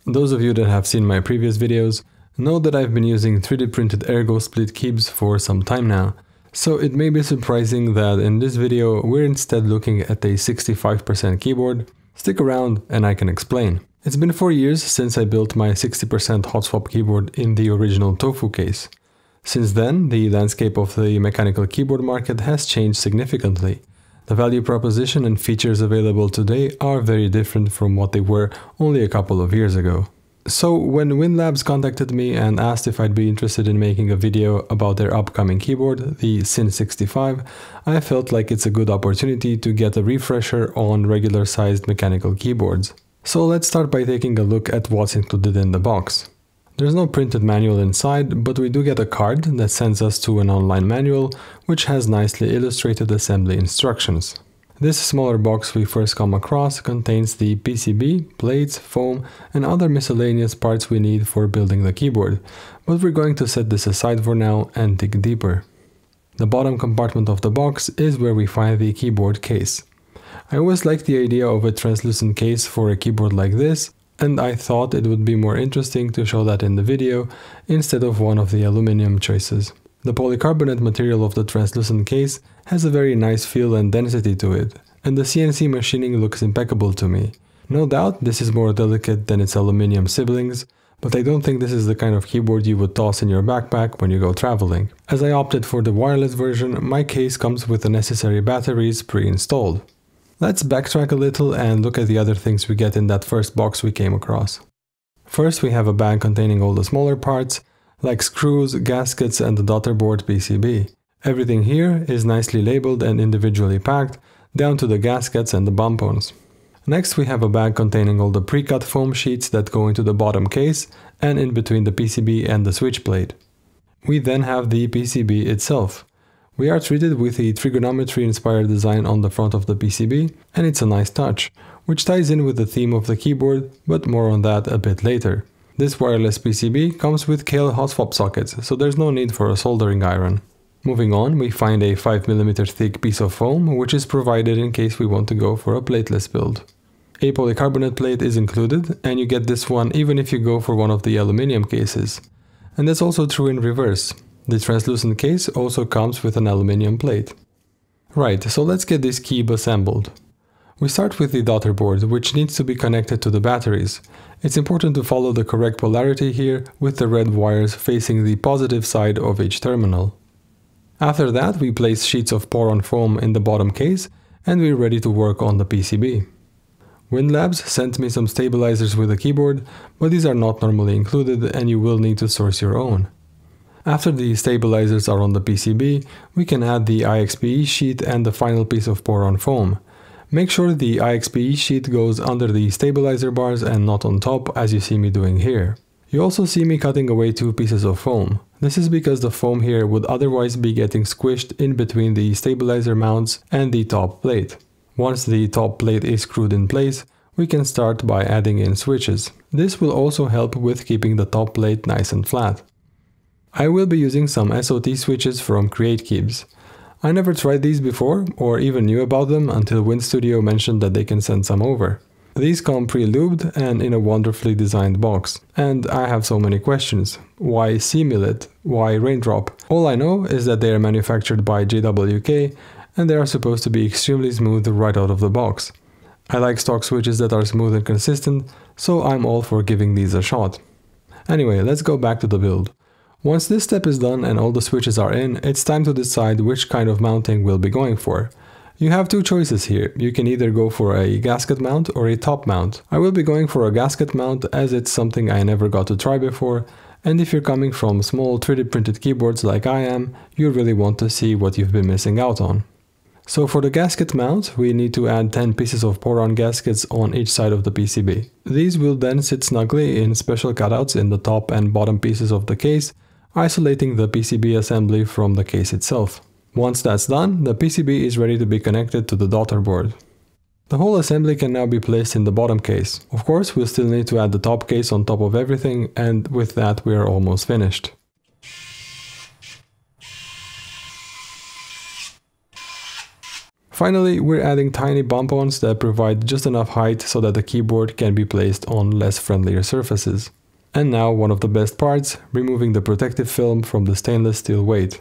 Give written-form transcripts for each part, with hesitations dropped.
Those of you that have seen my previous videos know that I've been using 3D printed ergo split keys for some time now, so it may be surprising that in this video we're instead looking at a 65% keyboard. Stick around and I can explain. It's been 4 years since I built my 60% hot swap keyboard in the original tofu case. Since then, the landscape of the mechanical keyboard market has changed significantly. The value proposition and features available today are very different from what they were only a couple of years ago. So when WinLabs contacted me and asked if I'd be interested in making a video about their upcoming keyboard, the SIN65, I felt like it's a good opportunity to get a refresher on regular sized mechanical keyboards. So let's start by taking a look at what's included in the box. There's no printed manual inside, but we do get a card that sends us to an online manual, which has nicely illustrated assembly instructions. This smaller box we first come across contains the PCB, plates, foam, and other miscellaneous parts we need for building the keyboard, but we're going to set this aside for now and dig deeper. The bottom compartment of the box is where we find the keyboard case. I always liked the idea of a translucent case for a keyboard like this, and I thought it would be more interesting to show that in the video instead of one of the aluminum choices. The polycarbonate material of the translucent case has a very nice feel and density to it, and the CNC machining looks impeccable to me. No doubt this is more delicate than its aluminum siblings, but I don't think this is the kind of keyboard you would toss in your backpack when you go traveling. As I opted for the wireless version, my case comes with the necessary batteries pre-installed. Let's backtrack a little and look at the other things we get in that first box we came across. First, we have a bag containing all the smaller parts, like screws, gaskets, and the daughterboard PCB. Everything here is nicely labeled and individually packed, down to the gaskets and the bumpons. Next, we have a bag containing all the pre-cut foam sheets that go into the bottom case and in between the PCB and the switch plate. We then have the PCB itself. We are treated with a trigonometry-inspired design on the front of the PCB, and it's a nice touch, which ties in with the theme of the keyboard, but more on that a bit later. This wireless PCB comes with Kailh hot swap sockets, so there's no need for a soldering iron. Moving on, we find a 5mm thick piece of foam, which is provided in case we want to go for a plateless build. A polycarbonate plate is included, and you get this one even if you go for one of the aluminum cases. And that's also true in reverse. The translucent case also comes with an aluminum plate. Right, so let's get this keyb assembled. We start with the daughterboard, which needs to be connected to the batteries. It's important to follow the correct polarity here, with the red wires facing the positive side of each terminal. After that, we place sheets of pour-on foam in the bottom case, and we're ready to work on the PCB. WinLabs sent me some stabilizers with the keyboard, but these are not normally included and you will need to source your own. After the stabilizers are on the PCB, we can add the IXPE sheet and the final piece of pour-on foam. Make sure the IXPE sheet goes under the stabilizer bars and not on top, as you see me doing here. You also see me cutting away 2 pieces of foam. This is because the foam here would otherwise be getting squished in between the stabilizer mounts and the top plate. Once the top plate is screwed in place, we can start by adding in switches. This will also help with keeping the top plate nice and flat. I will be using some SOT switches from Keycaps. I never tried these before or even knew about them until WinStudio mentioned that they can send some over. These come pre-lubed and in a wonderfully designed box. And I have so many questions. Why Simulate? Why Raindrop? All I know is that they are manufactured by JWK and they are supposed to be extremely smooth right out of the box. I like stock switches that are smooth and consistent, so I'm all for giving these a shot. Anyway, let's go back to the build. Once this step is done and all the switches are in, it's time to decide which kind of mounting we'll be going for. You have 2 choices here. You can either go for a gasket mount or a top mount. I will be going for a gasket mount as it's something I never got to try before, and if you're coming from small 3D printed keyboards like I am, you really want to see what you've been missing out on. So for the gasket mount, we need to add 10 pieces of pour-on gaskets on each side of the PCB. These will then sit snugly in special cutouts in the top and bottom pieces of the case, isolating the PCB assembly from the case itself. Once that's done, the PCB is ready to be connected to the daughterboard. The whole assembly can now be placed in the bottom case. Of course, we'll still need to add the top case on top of everything, and with that we are almost finished. Finally, we're adding tiny bump-ons that provide just enough height so that the keyboard can be placed on less friendlier surfaces. And now one of the best parts, removing the protective film from the stainless steel weight.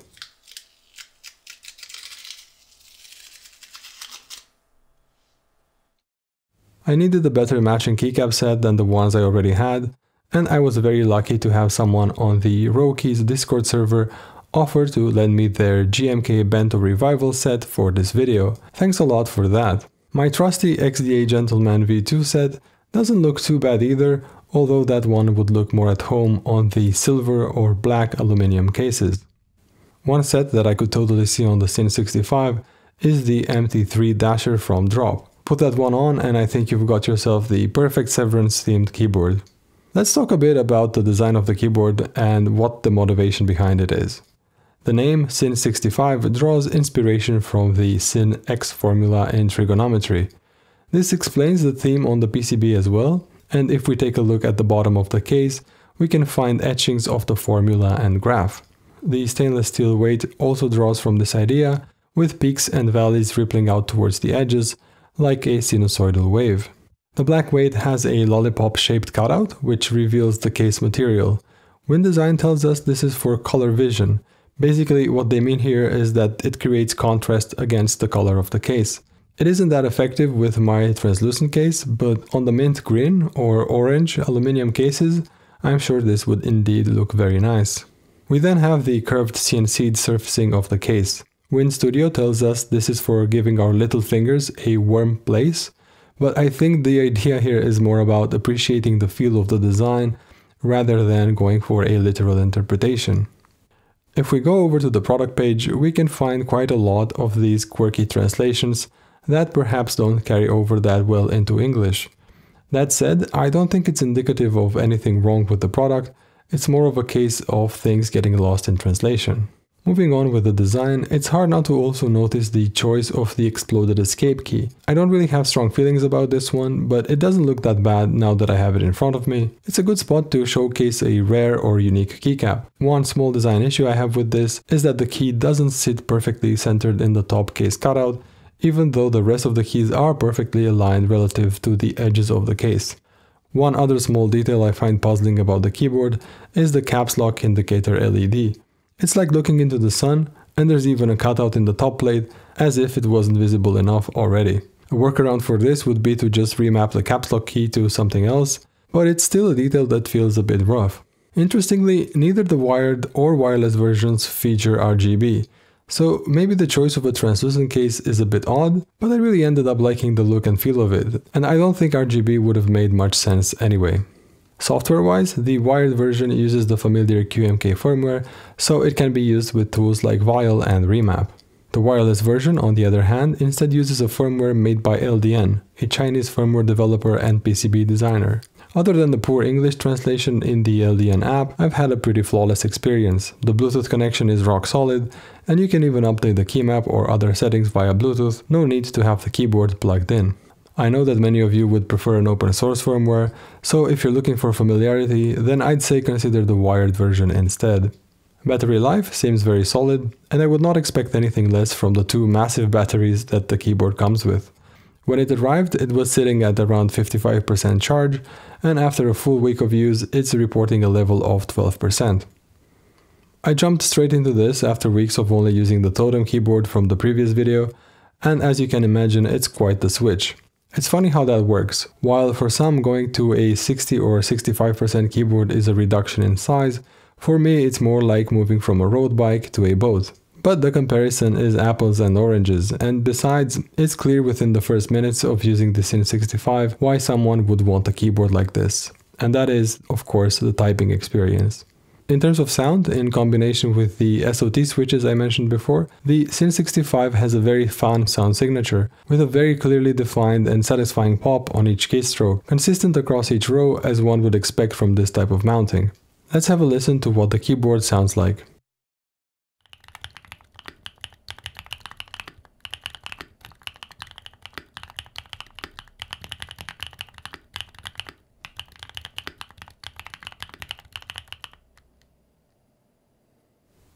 I needed a better matching keycap set than the ones I already had, and I was very lucky to have someone on the RowKeys Discord server offer to lend me their GMK Bento Revival set for this video. Thanks a lot for that. My trusty XDA Gentleman V2 set doesn't look too bad either, although that one would look more at home on the silver or black aluminum cases. One set that I could totally see on the SIN65 is the MT3 Dasher from Drop. Put that one on and I think you've got yourself the perfect Severance themed keyboard. Let's talk a bit about the design of the keyboard and what the motivation behind it is. The name SIN65 draws inspiration from the SIN-X formula in trigonometry. This explains the theme on the PCB as well, and if we take a look at the bottom of the case, we can find etchings of the formula and graph. The stainless steel weight also draws from this idea, with peaks and valleys rippling out towards the edges, like a sinusoidal wave. The black weight has a lollipop-shaped cutout, which reveals the case material. WinDesign tells us this is for color vision. Basically, what they mean here is that it creates contrast against the color of the case. It isn't that effective with my translucent case, but on the mint green or orange aluminum cases, I'm sure this would indeed look very nice. We then have the curved CNC'd surfacing of the case. WinStudio tells us this is for giving our little fingers a warm place, but I think the idea here is more about appreciating the feel of the design rather than going for a literal interpretation. If we go over to the product page, we can find quite a lot of these quirky translations that perhaps don't carry over that well into English. That said, I don't think it's indicative of anything wrong with the product, it's more of a case of things getting lost in translation. Moving on with the design, it's hard not to also notice the choice of the exploded escape key. I don't really have strong feelings about this one, but it doesn't look that bad now that I have it in front of me. It's a good spot to showcase a rare or unique keycap. One small design issue I have with this is that the key doesn't sit perfectly centered in the top case cutout, even though the rest of the keys are perfectly aligned relative to the edges of the case. One other small detail I find puzzling about the keyboard is the caps lock indicator LED. It's like looking into the sun, and there's even a cutout in the top plate, as if it wasn't visible enough already. A workaround for this would be to just remap the caps lock key to something else, but it's still a detail that feels a bit rough. Interestingly, neither the wired or wireless versions feature RGB, so maybe the choice of a translucent case is a bit odd, but I really ended up liking the look and feel of it, and I don't think RGB would have made much sense anyway. Software-wise, the wired version uses the familiar QMK firmware, so it can be used with tools like Vial and Remap. The wireless version, on the other hand, instead uses a firmware made by LDN, a Chinese firmware developer and PCB designer. Other than the poor English translation in the LDN app, I've had a pretty flawless experience. The Bluetooth connection is rock solid, and you can even update the key map or other settings via Bluetooth, no need to have the keyboard plugged in. I know that many of you would prefer an open source firmware, so if you're looking for familiarity, then I'd say consider the wired version instead. Battery life seems very solid, and I would not expect anything less from the two massive batteries that the keyboard comes with. When it arrived, it was sitting at around 55% charge, and after a full week of use, it's reporting a level of 12%. I jumped straight into this after weeks of only using the Totem keyboard from the previous video, and as you can imagine, it's quite the switch. It's funny how that works. While for some going to a 60 or 65% keyboard is a reduction in size, for me it's more like moving from a road bike to a boat. But the comparison is apples and oranges, and besides, it's clear within the first minutes of using the SIN65 why someone would want a keyboard like this. And that is, of course, the typing experience. In terms of sound, in combination with the SOT switches I mentioned before, the SIN65 has a very fun sound signature, with a very clearly defined and satisfying pop on each keystroke, consistent across each row as one would expect from this type of mounting. Let's have a listen to what the keyboard sounds like.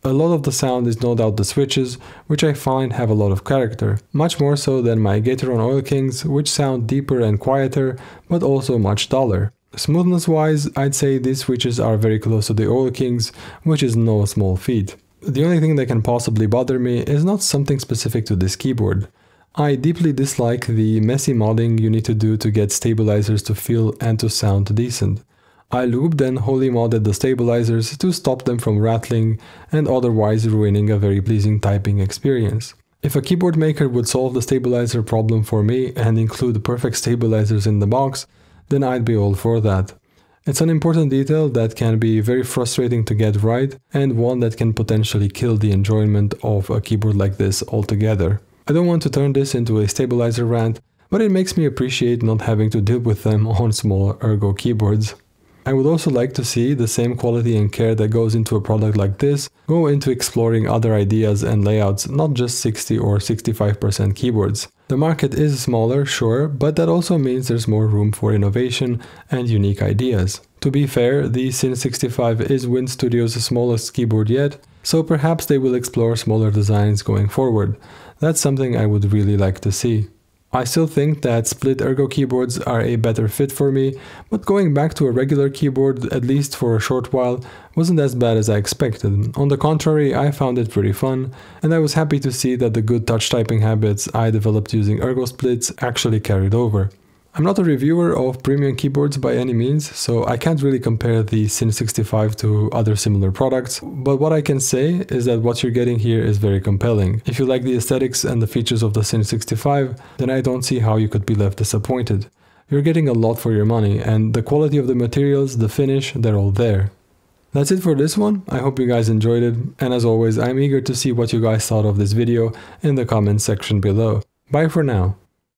A A lot of the sound is no doubt the switches, which I find have a lot of character, much more so than my Gateron Oil Kings, which sound deeper and quieter, but also much duller. Smoothness wise, I'd say these switches are very close to the Oil Kings, which is no small feat. The only thing that can possibly bother me is not something specific to this keyboard. I deeply dislike the messy modding you need to do to get stabilizers to feel and to sound decent. I looped and wholly modded the stabilizers to stop them from rattling and otherwise ruining a very pleasing typing experience. If a keyboard maker would solve the stabilizer problem for me and include perfect stabilizers in the box, then I'd be all for that. It's an important detail that can be very frustrating to get right and one that can potentially kill the enjoyment of a keyboard like this altogether. I don't want to turn this into a stabilizer rant, but it makes me appreciate not having to deal with them on small ergo keyboards. I would also like to see the same quality and care that goes into a product like this go into exploring other ideas and layouts, not just 60 or 65% keyboards. The market is smaller, sure, but that also means there's more room for innovation and unique ideas. To be fair, the SIN65 is WinStudio's smallest keyboard yet, so perhaps they will explore smaller designs going forward. That's something I would really like to see. I still think that split ergo keyboards are a better fit for me, but going back to a regular keyboard, at least for a short while, wasn't as bad as I expected. On the contrary, I found it pretty fun, and I was happy to see that the good touch typing habits I developed using ergo splits actually carried over. I'm not a reviewer of premium keyboards by any means, so I can't really compare the SIN65 to other similar products, but what I can say is that what you're getting here is very compelling. If you like the aesthetics and the features of the SIN65, then I don't see how you could be left disappointed. You're getting a lot for your money, and the quality of the materials, the finish, they're all there. That's it for this one. I hope you guys enjoyed it, and as always, I'm eager to see what you guys thought of this video in the comments section below. Bye for now.